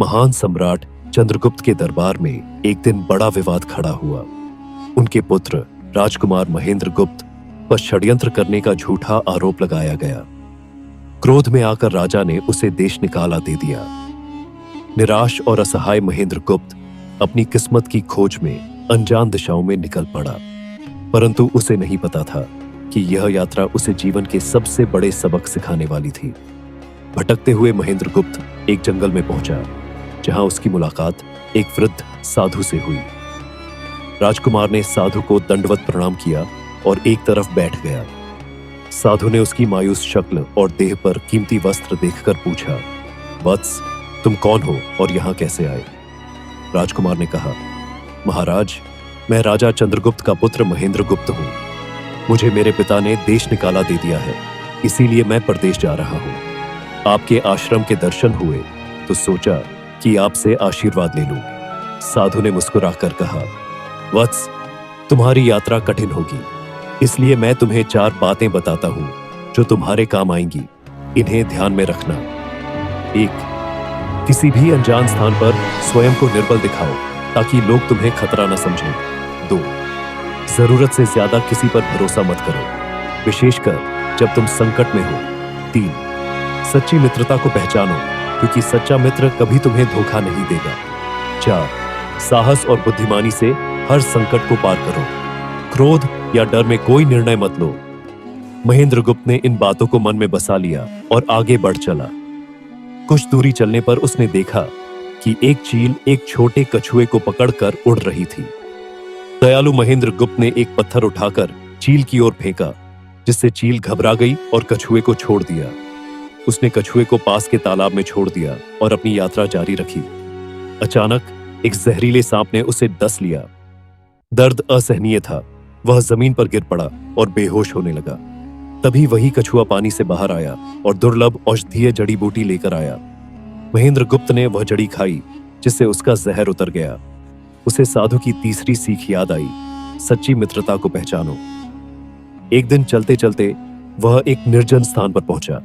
महान सम्राट चंद्रगुप्त के दरबार में एक दिन बड़ा विवाद खड़ा हुआ। उनके पुत्र राजकुमार महेंद्र गुप्त पर षड्यंत्र करने का झूठा आरोप लगाया गया। क्रोध में आकर राजा ने उसे देश निकाला दे दिया। निराश और असहाय महेंद्र गुप्त अपनी किस्मत की खोज में अनजान दिशाओं में निकल पड़ा, परंतु उसे नहीं पता था कि यह यात्रा उसे जीवन के सबसे बड़े सबक सिखाने वाली थी। भटकते हुए महेंद्र गुप्त एक जंगल में पहुंचा, जहां उसकी मुलाकात एक वृद्ध साधु से हुई। राजकुमार ने साधु को दंडवत प्रणाम किया और एक तरफ बैठ गया। साधु ने उसकी मायूस शक्ल और देह पर कीमती वस्त्र देखकर पूछा, वत्स, तुम कौन हो और यहां कैसे आए? राजकुमार ने कहा, महाराज, मैं राजा चंद्रगुप्त का पुत्र महेंद्र गुप्त हूं। मुझे मेरे पिता ने देश निकाला दे दिया है, इसीलिए मैं परदेश जा रहा हूं। आपके आश्रम के दर्शन हुए तो सोचा कि आपसे आशीर्वाद ले लूं। साधु ने मुस्कुराकर कहा, वत्स, तुम्हारी यात्रा कठिन होगी, इसलिए मैं तुम्हें 4 बातें बताता हूं जो तुम्हारे काम आएंगी। इन्हें ध्यान में रखना। 1. किसी भी अनजान स्थान पर स्वयं को निर्बल दिखाओ ताकि लोग तुम्हें खतरा न समझें। 2. जरूरत से ज्यादा किसी पर भरोसा मत करो, विशेषकर जब तुम संकट में हो। 3. सच्ची मित्रता को पहचानो, क्योंकि सच्चा मित्र कभी तुम्हें धोखा नहीं देगा। 4. साहस और बुद्धिमानी से हर संकट को पार करो। क्रोध या डर में कोई निर्णय मत लो। महेंद्र गुप्त ने इन बातों को मन में बसा लिया और आगे बढ़ चला। कुछ दूरी चलने पर उसने देखा कि एक चील एक छोटे कछुए को पकड़कर उड़ रही थी। दयालु महेंद्र गुप्त ने एक पत्थर उठाकर चील की ओर फेंका, जिससे चील घबरा गई और कछुए को छोड़ दिया। उसने कछुए को पास के तालाब में छोड़ दिया और अपनी यात्रा जारी रखी। अचानक एक जहरीले सांप ने उसे डस लिया। दर्द असहनीय था। वह जमीन पर गिर पड़ा और बेहोश होने लगा। तभी वही कछुआ पानी से बाहर आया और दुर्लभ औषधीय जड़ी बूटी लेकर आया। महेंद्र गुप्त ने वह जड़ी खाई, जिससे उसका जहर उतर गया। उसे साधु की तीसरी सीख याद आई, सच्ची मित्रता को पहचानो। एक दिन चलते चलते वह एक निर्जन स्थान पर पहुंचा।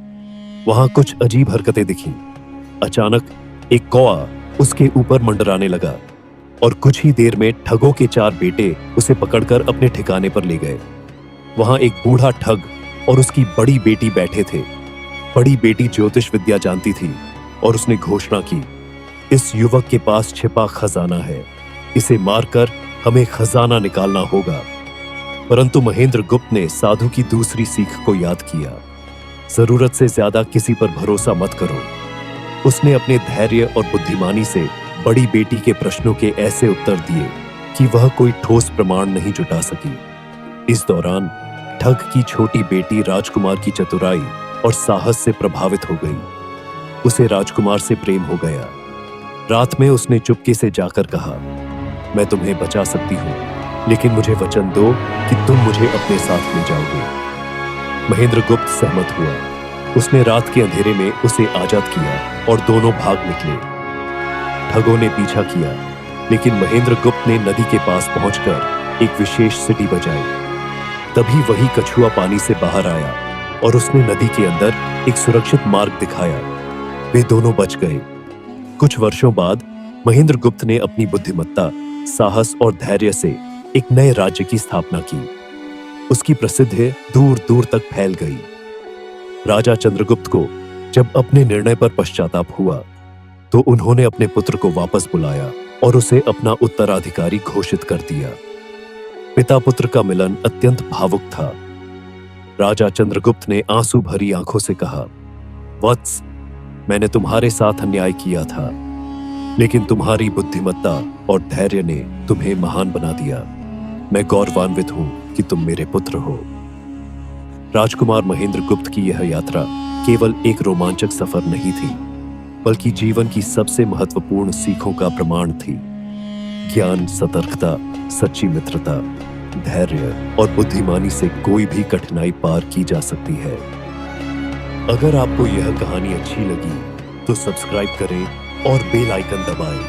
वहां कुछ अजीब हरकतें दिखीं। अचानक एक कौआ उसके ऊपर मंडराने लगा और कुछ ही देर में ठगों के 4 बेटे उसे पकड़कर अपने ठिकाने पर ले गए। वहां एक बूढ़ा ठग और उसकी बड़ी बेटी बैठे थे। बड़ी बेटी ज्योतिष विद्या जानती थी और उसने घोषणा की, इस युवक के पास छिपा खजाना है, इसे मारकर हमें खजाना निकालना होगा। परंतु महेंद्र गुप्त ने साधु की दूसरी सीख को याद किया, जरूरत से ज्यादा किसी पर भरोसा मत करो। उसने अपने धैर्य और बुद्धिमानी से बड़ी बेटी के प्रश्नों के ऐसे उत्तर दिए कि वह कोई ठोस प्रमाण नहीं जुटा सकी। इस दौरान ठग की छोटी बेटी राजकुमार की चतुराई और साहस से प्रभावित हो गई। उसे राजकुमार से प्रेम हो गया। रात में उसने चुपके से जाकर कहा, मैं तुम्हें बचा सकती हूं, लेकिन मुझे वचन दो कि तुम मुझे अपने साथ ले जाओगे। महेंद्र गुप्त सहमत हुआ। उसने रात के अंधेरे में उसे आजाद किया और दोनों भाग निकले। ठगों ने पीछा किया, लेकिन महेंद्र गुप्त ने नदी के पास पहुंचकर एक विशेष सीटी बजाई। तभी वही कछुआ पानी से बाहर आया और उसने नदी के अंदर एक सुरक्षित मार्ग दिखाया। वे दोनों बच गए। कुछ वर्षों बाद महेंद्र गुप्त ने अपनी बुद्धिमत्ता, साहस और धैर्य से एक नए राज्य की स्थापना की। उसकी प्रसिद्धि दूर दूर तक फैल गई। राजा चंद्रगुप्त को जब अपने निर्णय पर पश्चाताप हुआ तो उन्होंने अपने पुत्र को वापस बुलाया और उसे अपना उत्तराधिकारी घोषित कर दिया। पिता पुत्र का मिलन अत्यंत भावुक था। राजा चंद्रगुप्त ने आंसू भरी आंखों से कहा, वत्स, मैंने तुम्हारे साथ अन्याय किया था, लेकिन तुम्हारी बुद्धिमत्ता और धैर्य ने तुम्हें महान बना दिया। मैं गौरवान्वित हूं कि तुम मेरे पुत्र हो। राजकुमार महेंद्र गुप्त की यह यात्रा केवल एक रोमांचक सफर नहीं थी, बल्कि जीवन की सबसे महत्वपूर्ण सीखों का प्रमाण थी। ज्ञान, सतर्कता, सच्ची मित्रता, धैर्य और बुद्धिमानी से कोई भी कठिनाई पार की जा सकती है। अगर आपको यह कहानी अच्छी लगी तो सब्सक्राइब करें और बेल आइकन दबाएं।